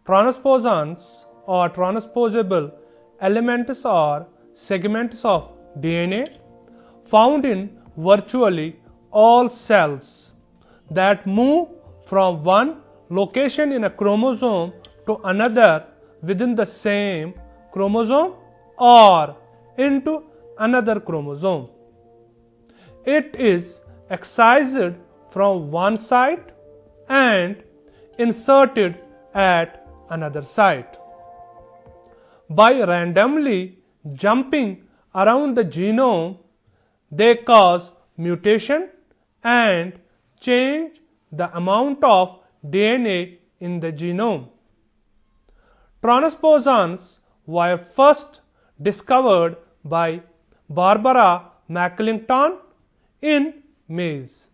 Transposons or transposable elements are segments of DNA found in virtually all cells that move from one location in a chromosome to another within the same chromosome or into another chromosome. It is excised from one site and inserted at another site. By randomly jumping around the genome, they cause mutation and change the amount of DNA in the genome. Transposons were first discovered by Barbara McClinton in maize.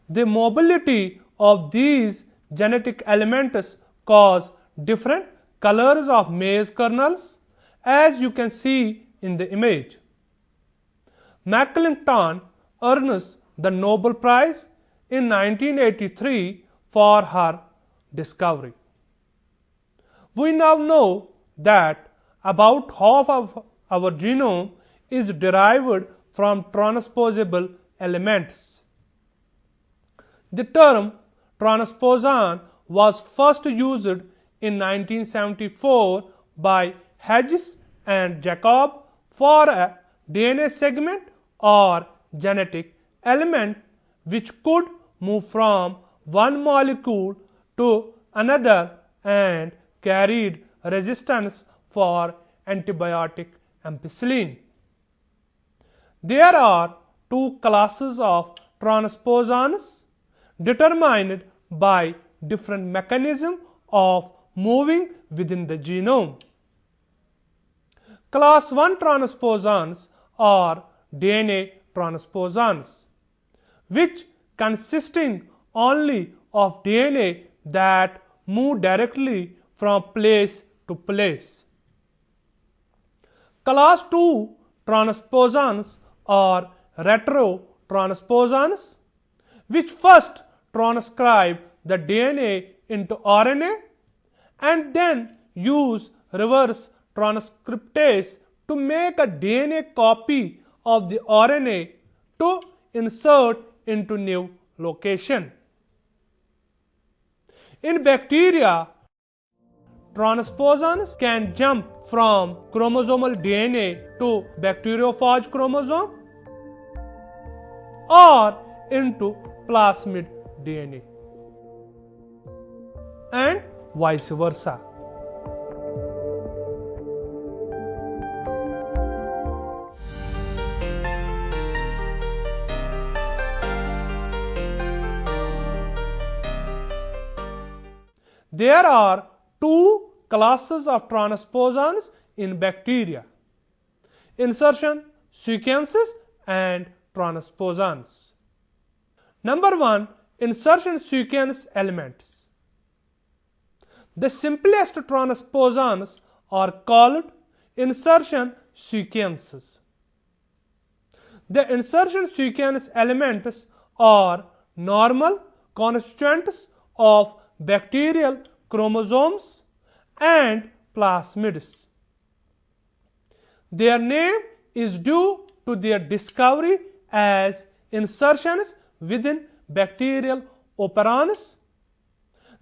The mobility of these genetic elements cause different colors of maize kernels, as you can see in the image. McClinton earns the Nobel Prize in 1983 for her discovery. We now know that about half of our genome is derived from transposable elements. The term transposon was first used in 1974 by Hedges and Jacob for a DNA segment or genetic element which could move from one molecule to another and carried resistance for antibiotic ampicillin. There are two classes of transposons determined by different mechanism of moving within the genome. Class 1 transposons are DNA transposons, which consisting only of DNA that move directly from place to place. Class 2 transposons are retrotransposons, which first transcribe the DNA into RNA and then use reverse transcriptase to make a DNA copy of the RNA to insert into new location. In bacteria, transposons can jump from chromosomal DNA to bacteriophage chromosome or into plasmid DNA and vice versa. There are two classes of transposons in bacteria: insertion sequences and transposons. Number 1, insertion sequence elements. The simplest transposons are called insertion sequences. The insertion sequence elements are normal constituents of bacterial chromosomes and plasmids. Their name is due to their discovery as insertions within bacterial operons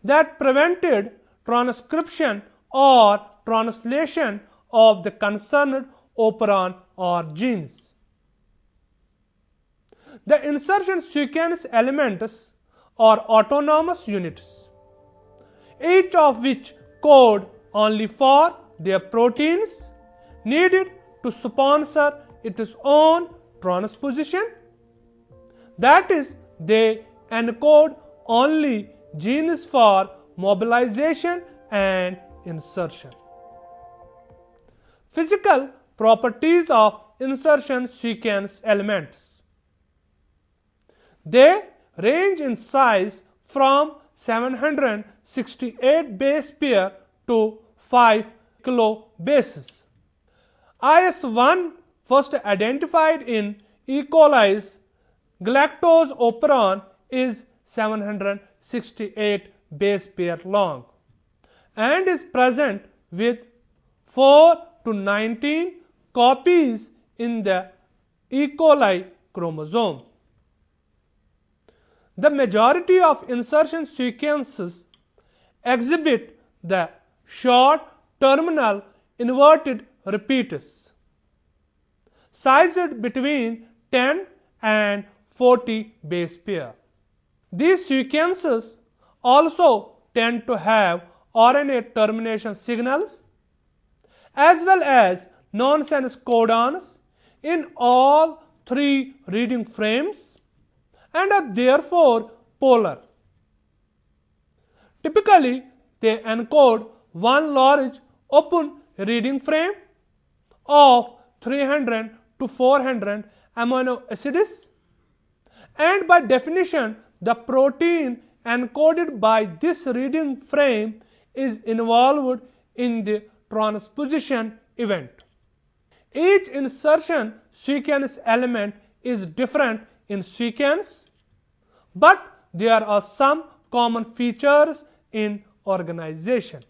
that prevented transcription or translation of the concerned operon or genes. The insertion sequence elements are autonomous units, each of which code only for their proteins needed to sponsor its own transposition. That is, they encode only genes for mobilization and insertion. Physical properties of insertion sequence elements. They range in size from 768 base pair to 5 kilobases. IS-1 first identified in E. coli's galactose operon is 768 base pair long, and is present with 4 to 19 copies in the E. coli chromosome. The majority of insertion sequences exhibit the short terminal inverted repeats, sized between 10 and 40 base pair. These sequences also tend to have RNA termination signals as well as nonsense codons in all 3 reading frames and are therefore polar. Typically, they encode one large open reading frame of 300 to 400 amino acids, and by definition, the protein encoded by this reading frame is involved in the transposition event. Each insertion sequence element is different in sequence, but there are some common features in organization.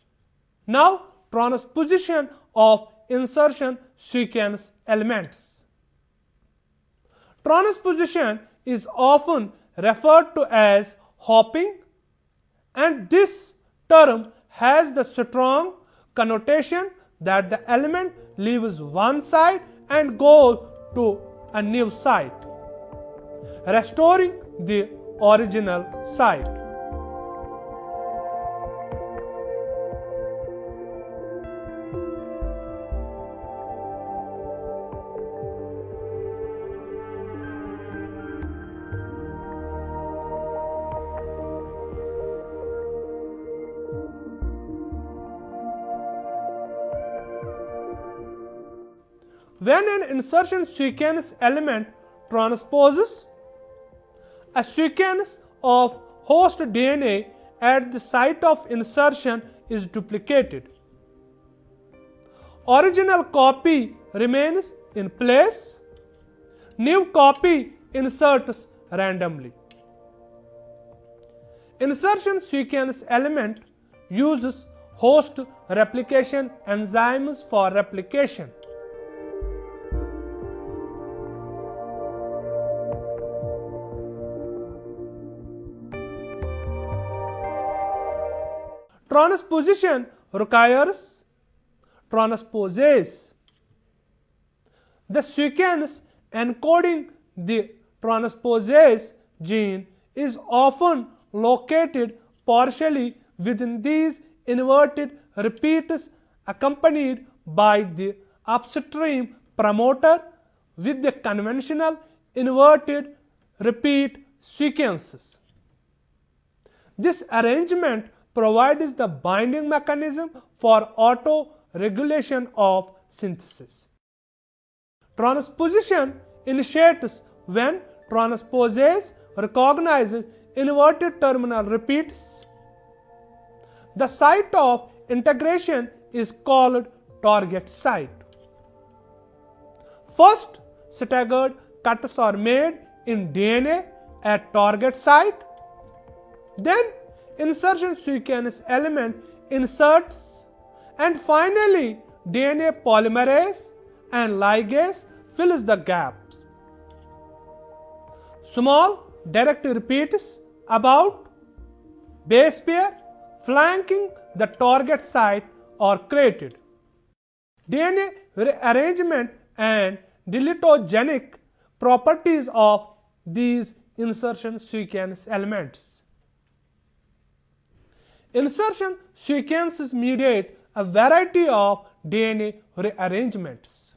Now, transposition of insertion sequence elements. Transposition is often referred to as hopping, and this term has the strong connotation that the element leaves one site and goes to a new site, restoring the original site. When an insertion sequence element transposes, a sequence of host DNA at the site of insertion is duplicated. Original copy remains in place. New copy inserts randomly. Insertion sequence element uses host replication enzymes for replication. Transposition requires transposase. The sequence encoding the transposase gene is often located partially within these inverted repeats, accompanied by the upstream promoter with the conventional inverted repeat sequences. This arrangement provides the binding mechanism for auto-regulation of synthesis. Transposition initiates when transposase recognizes inverted terminal repeats. The site of integration is called target site. First, staggered cuts are made in DNA at target site. Then, insertion sequence element inserts, and finally DNA polymerase and ligase fills the gaps. Small direct repeats about base pair flanking the target site are created. DNA rearrangement and deletogenic properties of these insertion sequence elements. Insertion sequences mediate a variety of DNA rearrangements.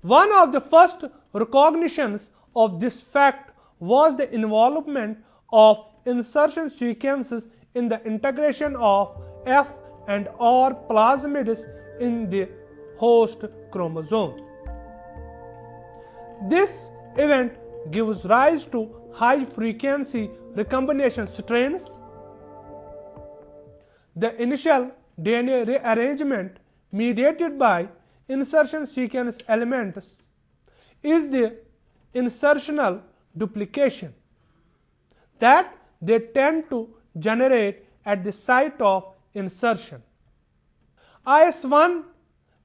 One of the first recognitions of this fact was the involvement of insertion sequences in the integration of F and R plasmids in the host chromosome. This event gives rise to high-frequency recombination strains. The initial DNA rearrangement mediated by insertion sequence elements is the insertional duplication that they tend to generate at the site of insertion. IS1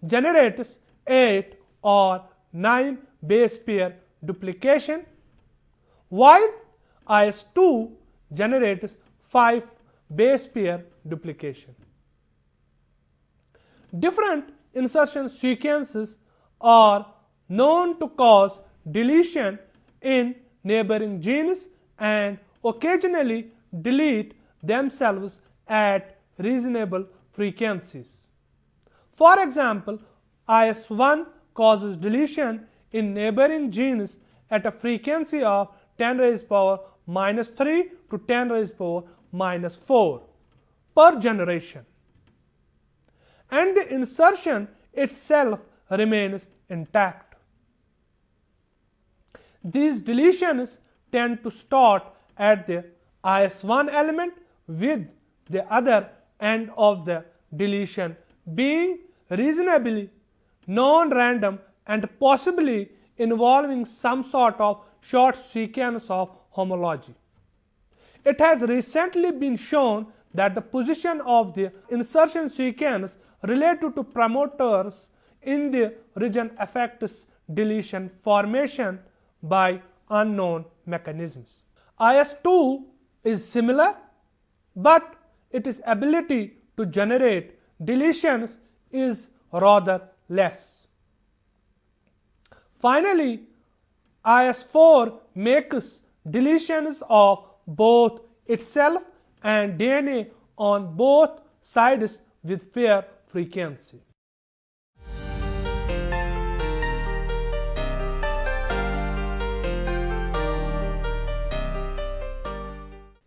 generates 8 or 9 base pair duplication, while IS2 generates 5 base pair duplication. Different insertion sequences are known to cause deletion in neighboring genes and occasionally delete themselves at reasonable frequencies. For example, IS1 causes deletion in neighboring genes at a frequency of 10 raised power minus 3 to 10 raised power minus 4 per generation, and the insertion itself remains intact. These deletions tend to start at the IS1 element, with the other end of the deletion being reasonably non-random and possibly involving some sort of short sequence of homology. It has recently been shown that the position of the insertion sequence related to promoters in the region affects deletion formation by unknown mechanisms. IS2 is similar, but its ability to generate deletions is rather less. Finally, IS4 makes deletions of both itself and DNA on both sides with fair frequency.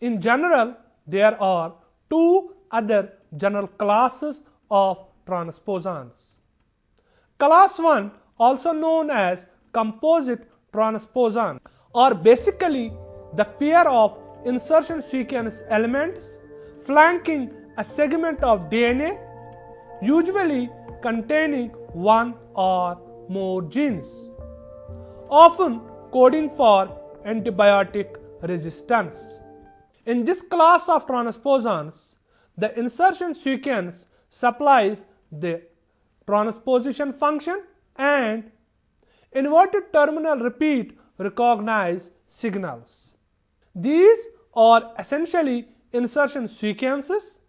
In general, there are two other general classes of transposons. Class 1, also known as composite transposons, are basically the pair of insertion sequence elements flanking a segment of DNA, usually containing one or more genes, often coding for antibiotic resistance. In this class of transposons, the insertion sequence supplies the transposition function and inverted terminal repeat recognize signals. These are essentially insertion sequences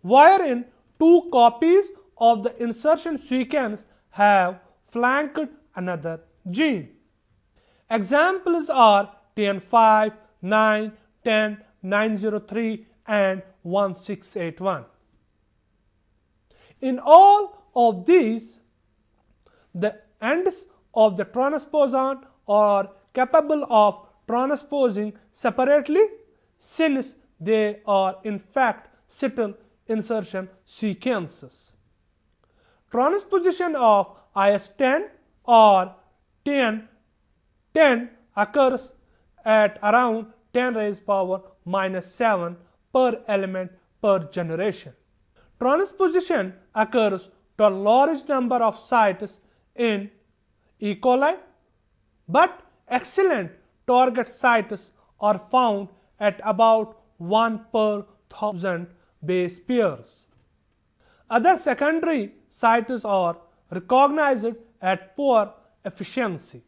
wherein two copies of the insertion sequence have flanked another gene. Examples are TN5, 9, 10, 903 and 1681. In all of these, the ends of the transposon are capable of transposing separately, since they are in fact subtle insertion sequences. Transposition of IS10 or TN10 occurs at around 10 raised power minus 7 per element per generation. Transposition occurs to a large number of sites in E. coli, but excellent target sites are found at about 1 per 1000 base pairs. Other secondary sites are recognized at poor efficiency.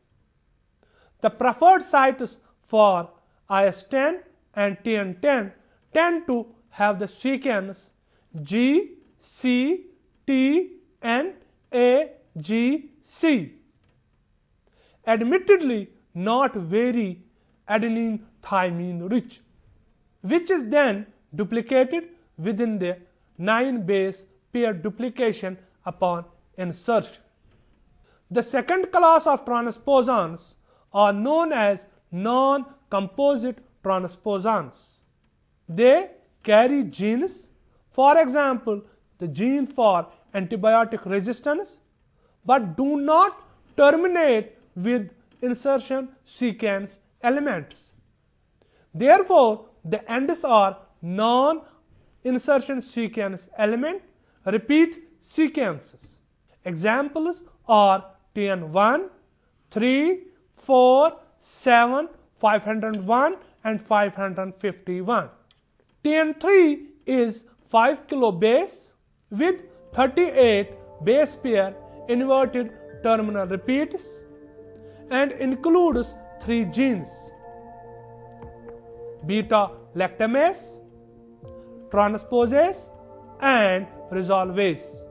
The preferred sites for IS10 and TN10 tend to have the sequence G, C, T, N, A, G, C. Admittedly not very adenine thymine rich, which is then duplicated within the 9 base pair duplication upon insertion. The second class of transposons are known as non-composite transposons. They carry genes, for example, the gene for antibiotic resistance, but do not terminate with insertion sequence elements. Therefore, the ends are non-insertion sequence element repeat sequences. Examples are TN1, 3, 4, 7, 501 and 551. TN3 is 5 kilobase with 38 base pair inverted terminal repeats and includes 3 genes: beta lactamase, transposase, and resolvase,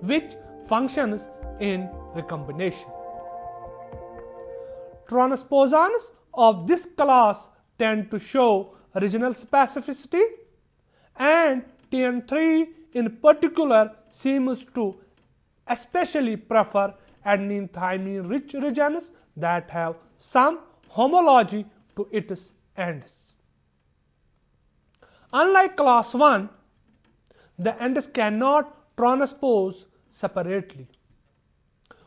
which functions in recombination. Transposons of this class tend to show regional specificity, and TN3 in particular seems to especially prefer adenine thymine rich regions that have some homology to its ends. Unlike class 1, the ends cannot transpose separately.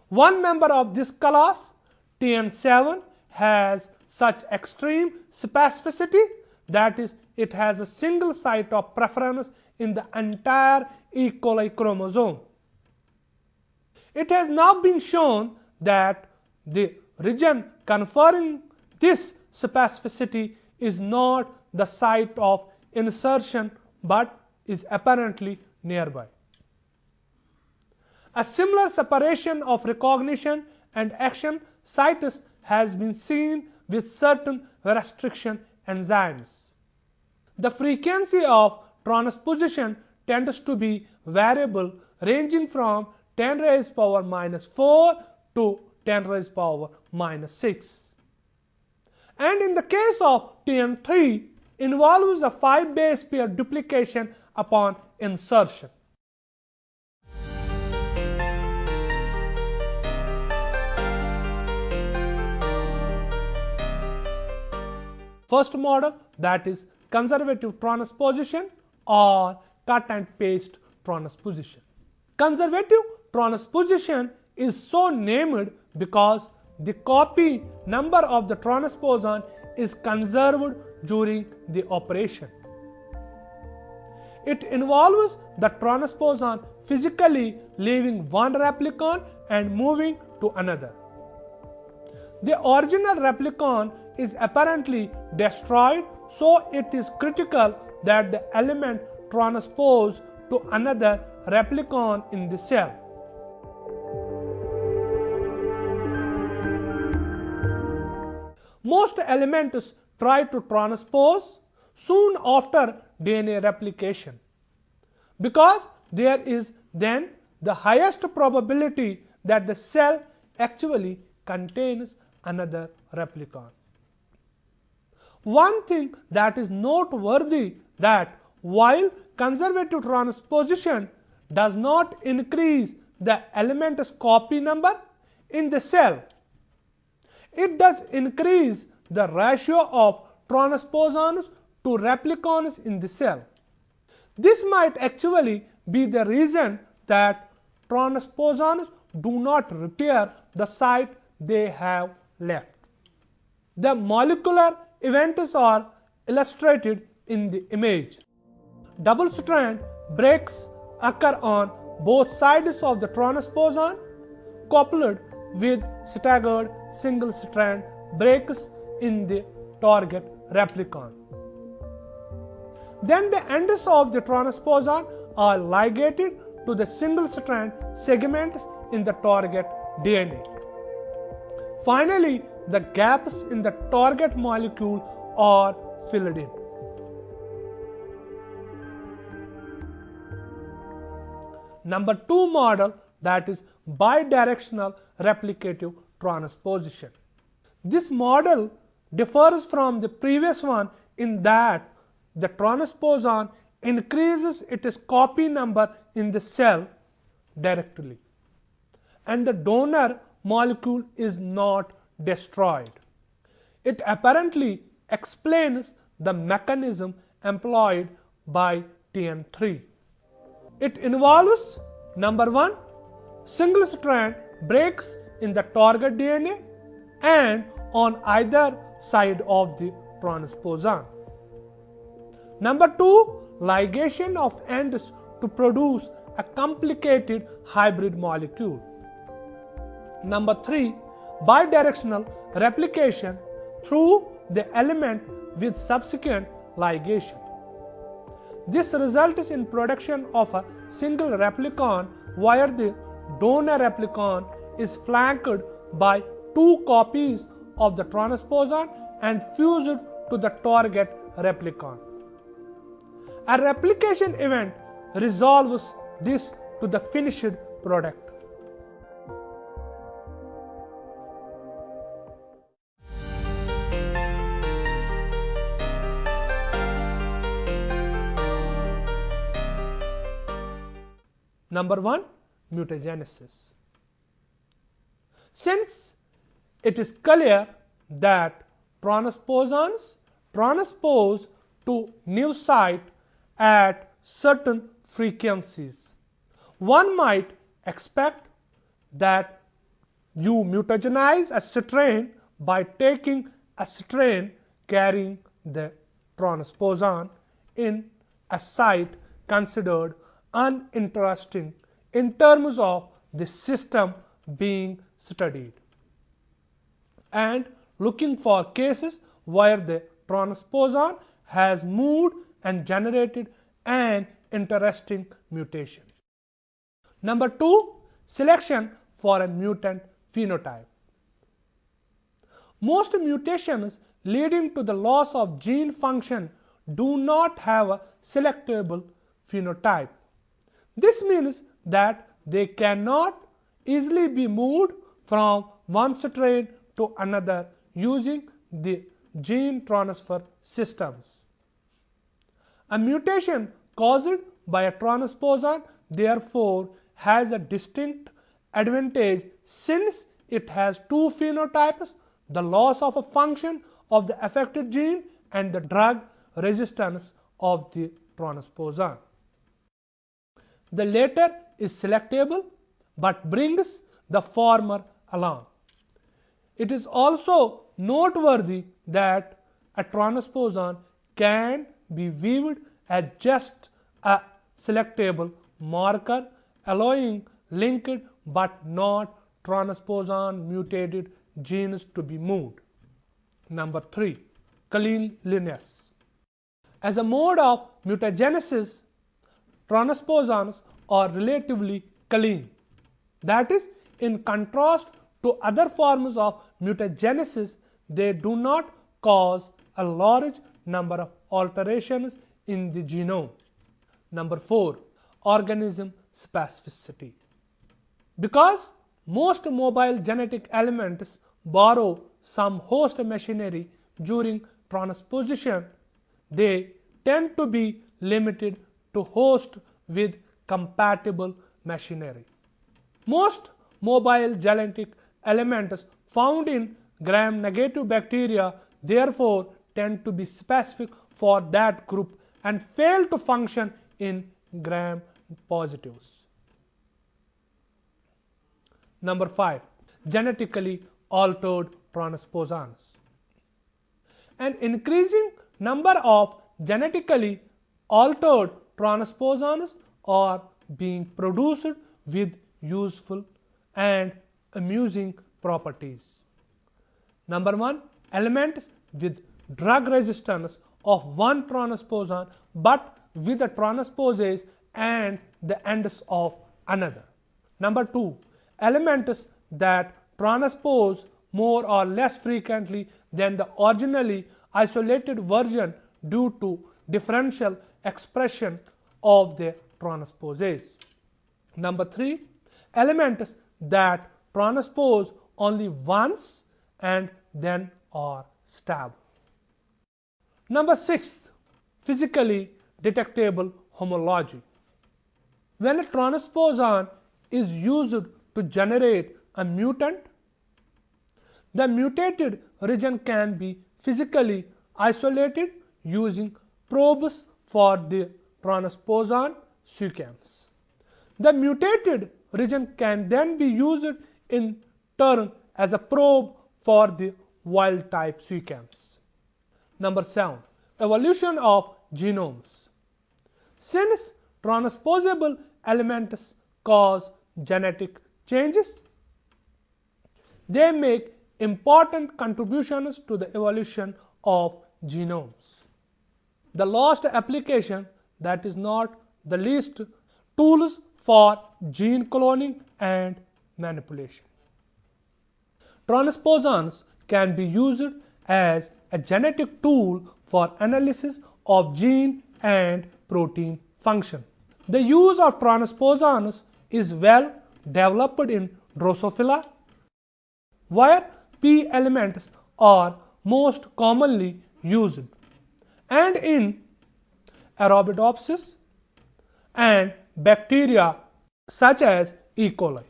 One member of this class, TN7, has such extreme specificity, that is, it has a single site of preference in the entire E. coli chromosome. It has now been shown that the region conferring this specificity is not the site of insertion but is apparently nearby. A similar separation of recognition and action sites has been seen with certain restriction enzymes. The frequency of transposition tends to be variable, ranging from 10 raised to power minus 4 to 10 raised to power minus 6. And in the case of TN3, involves a 5 base pair duplication upon insertion. First model, that is conservative transposition or cut and paste transposition. Conservative transposition is so named because the copy number of the transposon is conserved during the operation. It involves the transposon physically leaving one replicon and moving to another. The original replicon is apparently destroyed, so it is critical that the element transpose to another replicon in the cell. Most elements try to transpose soon after DNA replication, because there is then the highest probability that the cell actually contains another replicon. One thing that is noteworthy that while conservative transposition does not increase the element's copy number in the cell, it does increase the ratio of transposons to replicons in the cell. This might actually be the reason that transposons do not repair the site they have left. The molecular events are illustrated in the image. Double strand breaks occur on both sides of the transposon, coupled with staggered single strand breaks in the target replicon. Then the ends of the transposon are ligated to the single strand segments in the target DNA. Finally, the gaps in the target molecule are filled in. Number 2 model, that is bidirectional replicative transposition. This model differs from the previous one in that the transposon increases its copy number in the cell directly, and the donor molecule is not destroyed. It apparently explains the mechanism employed by TN3. It involves number 1, single strand breaks in the target DNA and on either side of the transposon. Number 2, ligation of ends to produce a complicated hybrid molecule. Number 3, bidirectional replication through the element with subsequent ligation. This results in production of a single replicon where the donor replicon is flanked by two copies of the transposon and fused to the target replicon. A replication event resolves this to the finished product. Number 1, mutagenesis. Since it is clear that transposons transpose to new site at certain frequencies, one might expect that you mutagenize a strain by taking a strain carrying the transposon in a site considered uninteresting in terms of the system being studied, and looking for cases where the transposon has moved and generated an interesting mutation. Number 2, selection for a mutant phenotype. Most mutations leading to the loss of gene function do not have a selectable phenotype. This means that they cannot easily be moved from one strain to another using the gene transfer systems. A mutation caused by a transposon therefore has a distinct advantage since it has two phenotypes: the loss of a function of the affected gene and the drug resistance of the transposon. The latter is selectable but brings the former along. It is also noteworthy that a transposon can be viewed as just a selectable marker, allowing linked but not transposon mutated genes to be moved. Number 3, cleanliness. As a mode of mutagenesis, transposons are relatively clean. That is, in contrast to other forms of mutagenesis, they do not cause a large number of alterations in the genome. Number 4, organism specificity. Because most mobile genetic elements borrow some host machinery during transposition, they tend to be limited to host with compatible machinery. Most mobile genetic elements found in gram-negative bacteria therefore tend to be specific for that group and fail to function in gram-positives. Number 5, genetically altered transposons. An increasing number of genetically altered transposons are being produced with useful and amusing properties. Number 1, elements with drug resistance of one transposon but with the transposase and the ends of another. Number 2, elements that transpose more or less frequently than the originally isolated version due to differential expression of the transposase. Number 3, elements that transpose only once and then are stable. Number 6, physically detectable homology. When a transposon is used to generate a mutant, the mutated region can be physically isolated using probes for the transposon sequence. The mutated region can then be used in turn as a probe for the wild type sequence. Number 7, evolution of genomes. Since transposable elements cause genetic changes, they make important contributions to the evolution of genomes. The last application that is not the least, tools for gene cloning and manipulation. Transposons can be used as a genetic tool for analysis of gene and protein function. The use of transposons is well developed in Drosophila, where P elements are most commonly used, and in Arabidopsis and bacteria such as E. coli.